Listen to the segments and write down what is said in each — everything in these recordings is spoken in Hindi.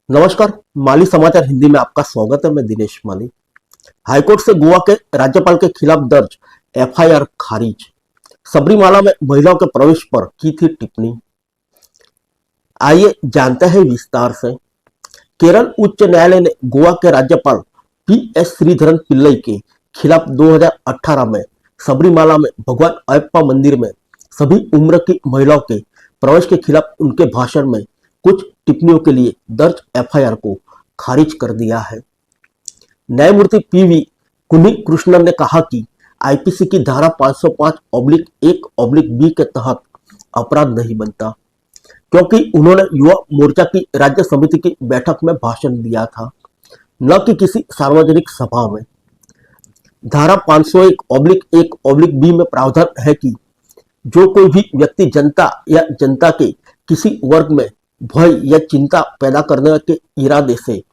नमस्कार। माली समाचार हिंदी में आपका स्वागत है। मैं दिनेश माली। हाईकोर्ट से गोवा के राज्यपाल के खिलाफ दर्ज एफआईआर खारिज। सबरीमाला में महिलाओं के प्रवेश पर की थी टिप्पणी। आइए जानते हैं विस्तार से। केरल उच्च न्यायालय ने गोवा के राज्यपाल पी.एस. श्रीधरन पिल्लई के खिलाफ 2018 में सबरीमाला में भगवान अयप्पा मंदिर में सभी उम्र की महिलाओं के प्रवेश के खिलाफ उनके भाषण में कुछ टिप्पणियों के लिए दर्ज एफआईआर को खारिज कर दिया है। न्यायमूर्ति पी.वी. कुन्नी कृष्णन ने कहा कि आईपीसी की धारा 505/1/बी के तहत अपराध नहीं बनता, क्योंकि उन्होंने युवा मोर्चा की राज्य समिति की बैठक में भाषण दिया था, न कि किसी सार्वजनिक सभा में। धारा 501/1/बी में प्रावधान है कि जो कोई भी व्यक्ति जनता या जनता के किसी वर्ग में भय या चिंता पैदा करने के इरादे से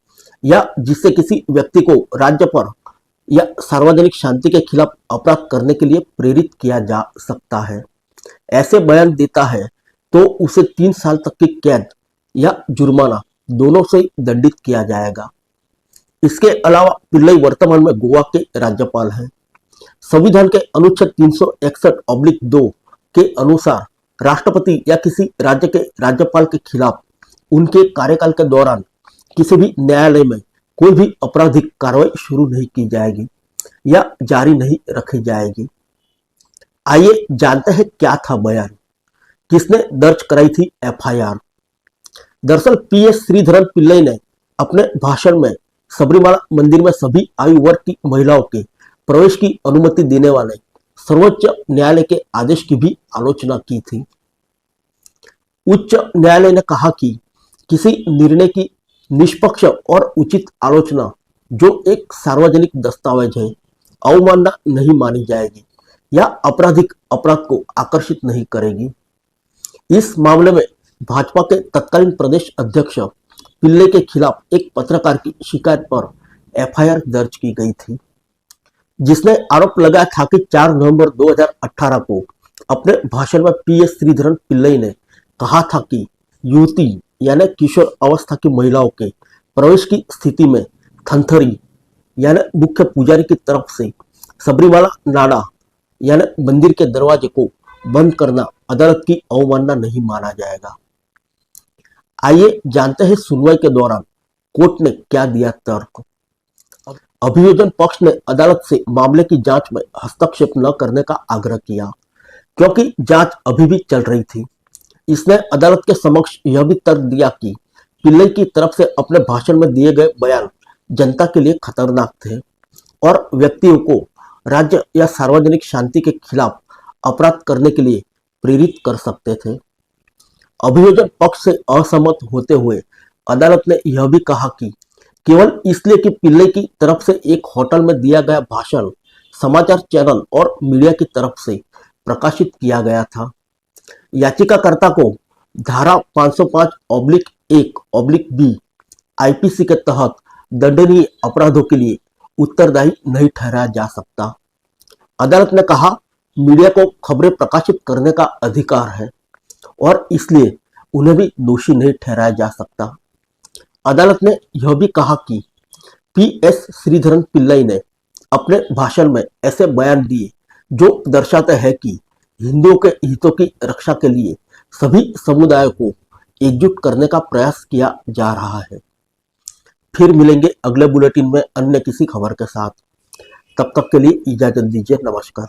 या जिससे किसी व्यक्ति को राज्य पर या सार्वजनिक शांति के खिलाफ अपराध करने के लिए प्रेरित किया जा सकता है, ऐसे बयान देता है तो उसे 3 साल तक की कैद या जुर्माना दोनों से दंडित किया जाएगा। इसके अलावा पिल्लई वर्तमान में गोवा के राज्यपाल हैं। संविधान के अनुच्छेद 361/2 के अनुसार राष्ट्रपति या किसी राज्य के राज्यपाल के खिलाफ उनके कार्यकाल के दौरान किसी भी न्यायालय में कोई भी आपराधिक कार्रवाई शुरू नहीं की जाएगी या जारी नहीं रखी जाएगी। आइए जानते हैं क्या था बयान, किसने दर्ज कराई थी एफआईआर। दरअसल पी.एस. श्रीधरन पिल्लई ने अपने भाषण में सबरीमाला मंदिर में सभी आयु वर्ग की महिलाओं के प्रवेश की अनुमति देने वाले सर्वोच्च न्यायालय के आदेश की भी आलोचना की थी। उच्च न्यायालय ने कहा कि किसी निर्णय की निष्पक्ष और उचित आलोचना जो एक सार्वजनिक दस्तावेज है अवमानना नहीं मानी जाएगी या आपराधिक अपराध को आकर्षित नहीं करेगी। इस मामले में भाजपा के तत्कालीन प्रदेश अध्यक्ष पिल्लई के खिलाफ एक पत्रकार की शिकायत पर एफआईआर दर्ज की गई थी, जिसने आरोप लगाया था कि 4 नवंबर 2018 को अपने भाषण में पी.एस. श्रीधरन पिल्लई ने कहा था कि युवती यानी किशोर अवस्था की महिलाओं के प्रवेश की स्थिति में थंथरी यानी मुख्य पुजारी की तरफ से सबरीमाला नाडा यानी मंदिर के दरवाजे को बंद करना अदालत की अवमानना नहीं माना जाएगा। आइए जानते हैं सुनवाई के दौरान कोर्ट ने क्या दिया तर्क। अभियोजन पक्ष ने अदालत से मामले की जांच में हस्तक्षेप न करने का आग्रह किया, क्योंकि जांच अभी भी चल रही थी। इसने अदालत के समक्ष यह भी तर्क दिया कि पिल्लई की तरफ से अपने भाषण में दिए गए बयान जनता के लिए खतरनाक थे और व्यक्तियों को राज्य या सार्वजनिक शांति के खिलाफ अपराध करने के लिए प्रेरित कर सकते थे। अभियोजन पक्ष से असहमत होते हुए अदालत ने यह भी कहा कि केवल इसलिए कि पिल्लई की तरफ से एक होटल में दिया गया भाषण समाचार चैनल और मीडिया की तरफ से प्रकाशित किया गया था, याचिकाकर्ता को धारा 505/1/बी आईपीसी के तहत दंडनीय अपराधों के लिए उत्तरदायी नहीं ठहराया जा सकता। अदालत ने कहा, मीडिया को खबरें प्रकाशित करने का अधिकार है और इसलिए उन्हें भी दोषी नहीं ठहराया जा सकता। अदालत ने यह भी कहा कि पी.एस. श्रीधरन पिल्लई ने अपने भाषण में ऐसे बयान दिए जो दर्शाते हैं कि हिंदुओं के हितों की रक्षा के लिए सभी समुदायों को एकजुट करने का प्रयास किया जा रहा है। फिर मिलेंगे अगले बुलेटिन में अन्य किसी खबर के साथ। तब तक के लिए इजाजत दीजिए। नमस्कार।